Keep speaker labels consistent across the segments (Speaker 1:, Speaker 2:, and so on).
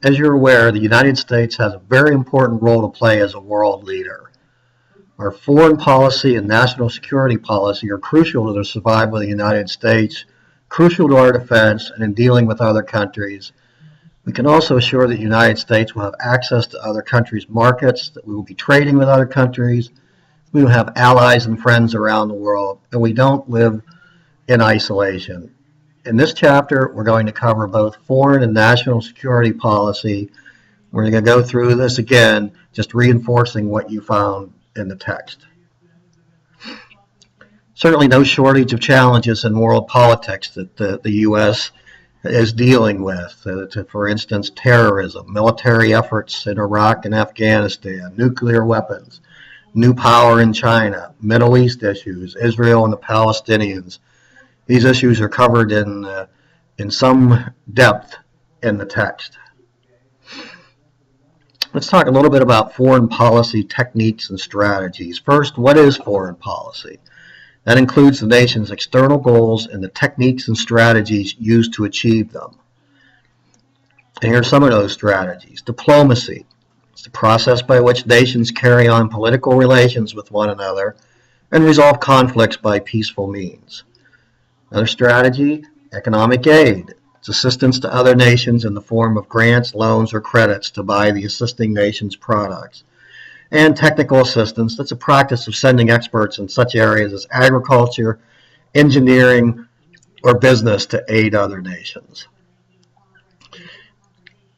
Speaker 1: As you're aware, the United States has a very important role to play as a world leader. Our foreign policy and national security policy are crucial to the survival of the United States, crucial to our defense, and in dealing with other countries. We can also assure that the United States will have access to other countries' markets, that we will be trading with other countries, we will have allies and friends around the world, and we don't live in isolation. In this chapter, we're going to cover both foreign and national security policy. We're going to go through this again, just reinforcing what you found in the text. Certainly no shortage of challenges in world politics that the U.S. is dealing with. For instance, terrorism, military efforts in Iraq and Afghanistan, nuclear weapons, new power in China, Middle East issues, Israel and the Palestinians. These issues are covered in some depth in the text. Let's talk a little bit about foreign policy techniques and strategies. First, what is foreign policy? That includes the nation's external goals and the techniques and strategies used to achieve them. And here are some of those strategies. Diplomacy. It's the process by which nations carry on political relations with one another and resolve conflicts by peaceful means. Another strategy, economic aid. It's assistance to other nations in the form of grants, loans, or credits to buy the assisting nation's products. And technical assistance, that's a practice of sending experts in such areas as agriculture, engineering, or business to aid other nations.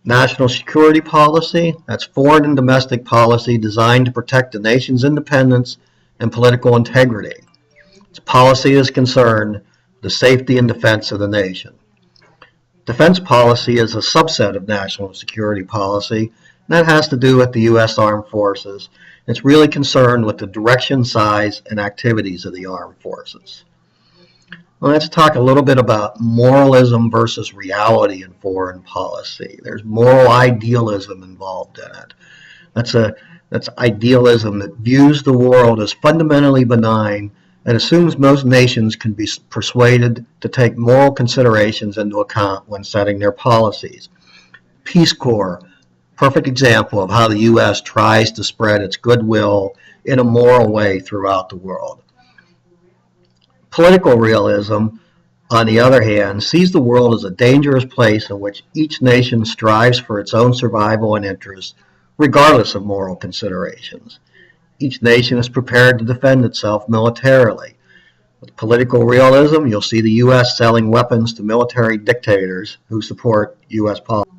Speaker 1: National security policy, that's foreign and domestic policy designed to protect the nation's independence and political integrity. Its policy is concerned the safety and defense of the nation. Defense policy is a subset of national security policy, and that has to do with the U.S. Armed Forces. It's really concerned with the direction, size, and activities of the armed forces. Well, let's talk a little bit about moralism versus reality in foreign policy. There's moral idealism involved in it. That's idealism that views the world as fundamentally benign and assumes most nations can be persuaded to take moral considerations into account when setting their policies. Peace Corps, perfect example of how the U.S. tries to spread its goodwill in a moral way throughout the world. Political realism, on the other hand, sees the world as a dangerous place in which each nation strives for its own survival and interests, regardless of moral considerations. Each nation is prepared to defend itself militarily. With political realism, you'll see the U.S. selling weapons to military dictators who support U.S. policy.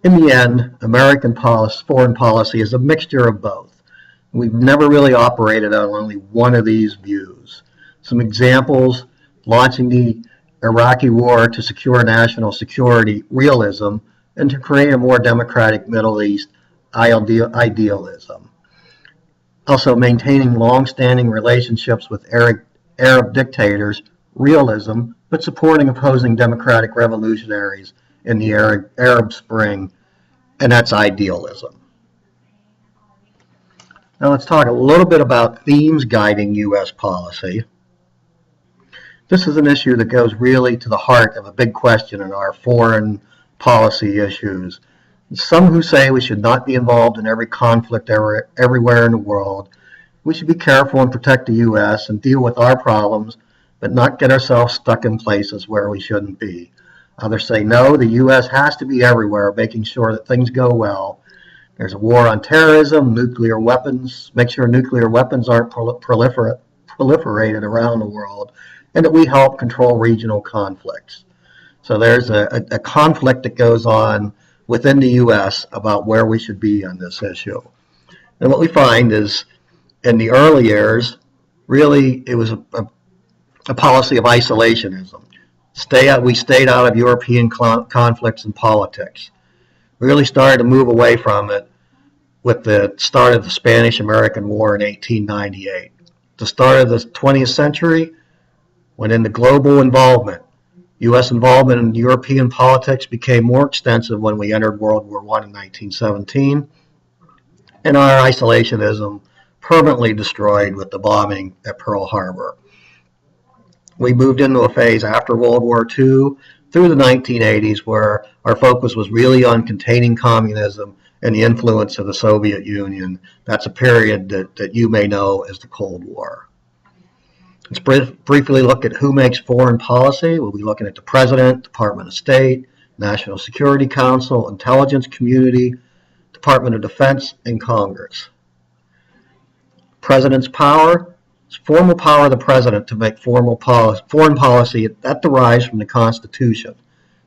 Speaker 1: In the end, American foreign policy is a mixture of both. We've never really operated on only one of these views. Some examples: launching the Iraqi war to secure national security, realism, and to create a more democratic Middle East, idealism. Also maintaining long-standing relationships with Arab dictators, realism, but supporting opposing democratic revolutionaries in the Arab Spring, and that's idealism. Now let's talk a little bit about themes guiding U.S. policy. This is an issue that goes really to the heart of a big question in our foreign policy issues. Some who say we should not be involved in every conflict everywhere in the world. We should be careful and protect the U.S. and deal with our problems, but not get ourselves stuck in places where we shouldn't be. Others say no, the U.S. has to be everywhere, making sure that things go well. There's a war on terrorism, nuclear weapons, make sure nuclear weapons aren't proliferated around the world, and that we help control regional conflicts. So there's a conflict that goes on within the U.S. about where we should be on this issue. And what we find is, in the early years, really it was a policy of isolationism. We stayed out of European conflicts and politics. We really started to move away from it with the start of the Spanish-American War in 1898. The start of the 20th century went into global involvement. U.S. involvement in European politics became more extensive when we entered World War I in 1917, and our isolationism permanently destroyed with the bombing at Pearl Harbor. We moved into a phase after World War II through the 1980s, where our focus was really on containing communism and the influence of the Soviet Union. That's a period that you may know as the Cold War. Let's briefly look at who makes foreign policy. We'll be looking at the President, Department of State, National Security Council, Intelligence Community, Department of Defense, and Congress. President's power. It's formal power of the President to make foreign policy that derives from the Constitution.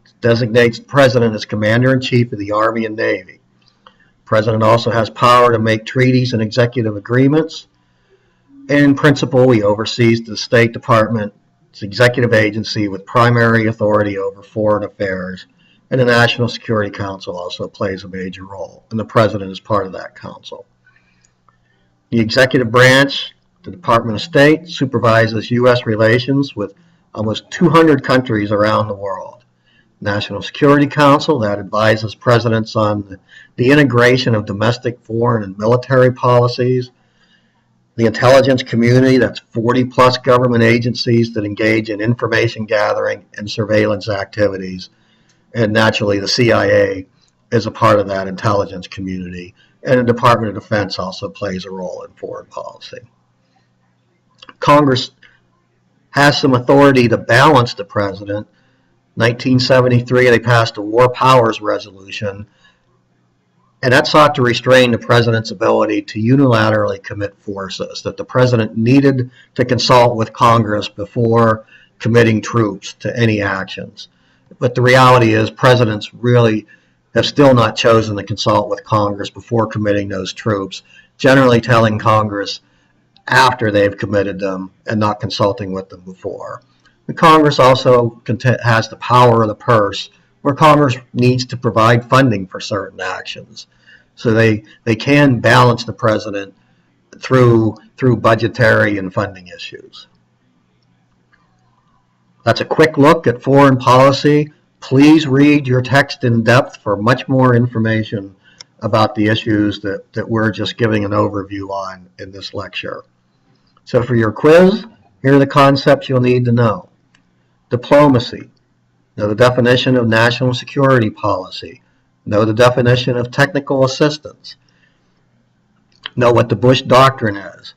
Speaker 1: It designates the President as Commander-in-Chief of the Army and Navy. The President also has power to make treaties and executive agreements. In principle, he oversees the State Department, its executive agency with primary authority over foreign affairs, and the National Security Council also plays a major role, and the President is part of that council. The executive branch, the Department of State, supervises U.S. relations with almost 200 countries around the world. National Security Council, that advises presidents on the integration of domestic, foreign, and military policies. The intelligence community, that's 40-plus government agencies that engage in information gathering and surveillance activities. And naturally, the CIA is a part of that intelligence community. And the Department of Defense also plays a role in foreign policy. Congress has some authority to balance the president. 1973, they passed a War Powers Resolution, and that sought to restrain the president's ability to unilaterally commit forces, that the president needed to consult with Congress before committing troops to any actions. But the reality is presidents really have still not chosen to consult with Congress before committing those troops, generally telling Congress after they've committed them and not consulting with them before. The Congress also has the power of the purse, where Congress needs to provide funding for certain actions. So they can balance the president through budgetary and funding issues. That's a quick look at foreign policy. Please read your text in depth for much more information about the issues that we're just giving an overview on in this lecture. So for your quiz, here are the concepts you'll need to know. Diplomacy. Know the definition of national security policy. Know the definition of technical assistance. Know what the Bush Doctrine is.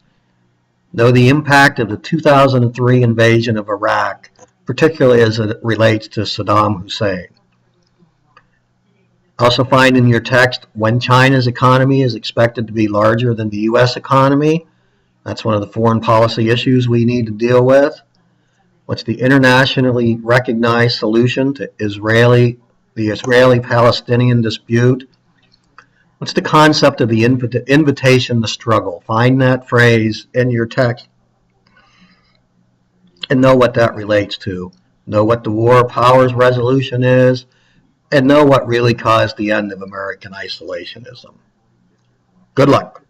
Speaker 1: Know the impact of the 2003 invasion of Iraq, particularly as it relates to Saddam Hussein. Also find in your text when China's economy is expected to be larger than the U.S. economy. That's one of the foreign policy issues we need to deal with. What's the internationally recognized solution to the Israeli-Palestinian dispute? What's the concept of the invitation to struggle? Find that phrase in your text and know what that relates to. Know what the War Powers Resolution is, and know what really caused the end of American isolationism. Good luck.